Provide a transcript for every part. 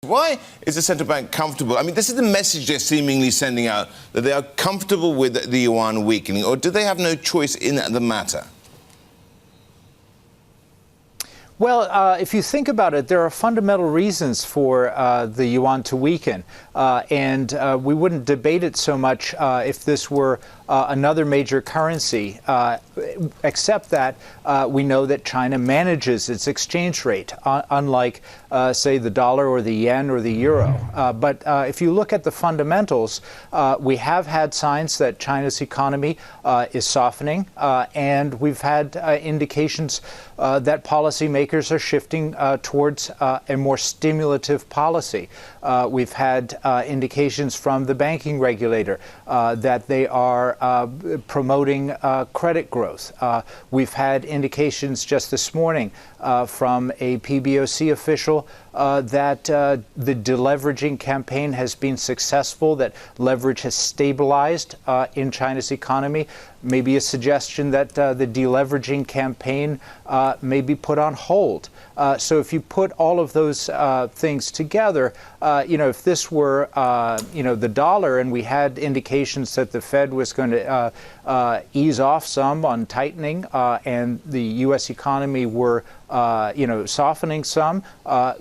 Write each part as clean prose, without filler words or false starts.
Why is the central bank comfortable? I mean, this is the message they're seemingly sending out, that they are comfortable with the yuan weakening, or do they have no choice in the matter? Well, if you think about it, there are fundamental reasons for the yuan to weaken, and we wouldn't debate it so much if this were another major currency, except that we know that China manages its exchange rate, unlike, say, the dollar or the yen or the euro. But if you look at the fundamentals, we have had signs that China's economy is softening, and we've had indications that policymakers are shifting towards a more stimulative policy. We've had indications from the banking regulator that they are promoting credit growth. We've had indications just this morning from a PBOC official that the deleveraging campaign has been successful, that leverage has stabilized in China's economy. Maybe a suggestion that the deleveraging campaign may be put on hold. So if you put all of those things together, if this were, the dollar, and we had indications that the Fed was going to ease off some on tightening, and the U.S. economy were, softening some,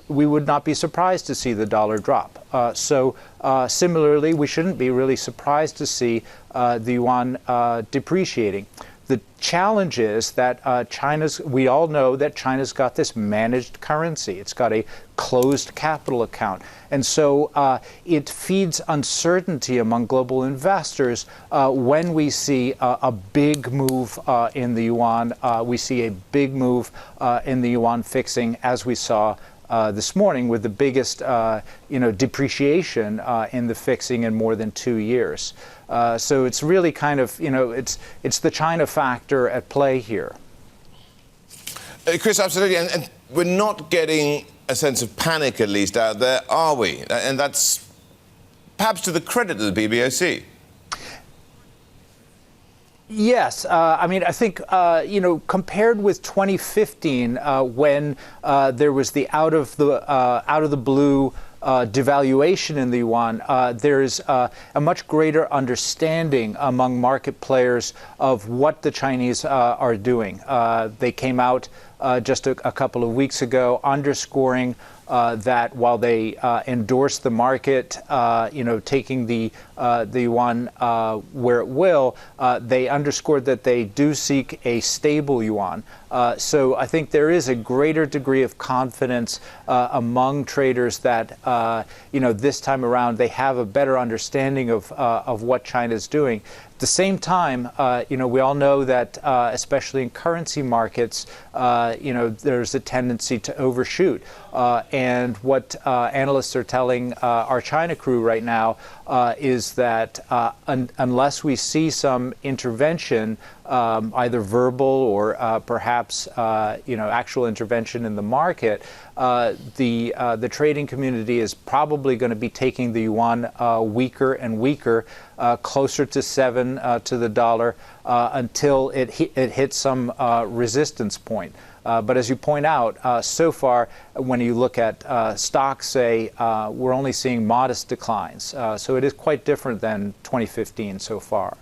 we would not be surprised to see the dollar drop. Similarly, we shouldn't be really surprised to see the yuan depreciating. The challenge is that we all know that China's got this managed currency. It's got a closed capital account. And so it feeds uncertainty among global investors when we see a big move in the yuan. We see a big move in the yuan fixing, as we saw this morning, with the biggest, depreciation in the fixing in more than 2 years. So it's really kind of, it's the China factor at play here. Chris, absolutely. And we're not getting a sense of panic, at least, out there, are we? And that's perhaps to the credit of the PBOC. Yes, I think compared with 2015, when there was the out of the blue devaluation in the yuan, there's a much greater understanding among market players of what the Chinese are doing. They came out just a couple of weeks ago underscoring that while they endorse the market, taking the yuan where it will, they underscored that they do seek a stable yuan. So I think there is a greater degree of confidence among traders that, this time around they have a better understanding of what China is doing. At the same time, we all know that, especially in currency markets, there's a tendency to overshoot. And what analysts are telling our China crew right now is that unless we see some intervention, either verbal or perhaps actual intervention in the market, the trading community is probably going to be taking the yuan weaker and weaker, closer to 7 to the dollar, until it hits some resistance point. But as you point out, so far, when you look at stocks, say, we're only seeing modest declines. So it is quite different than 2015 so far.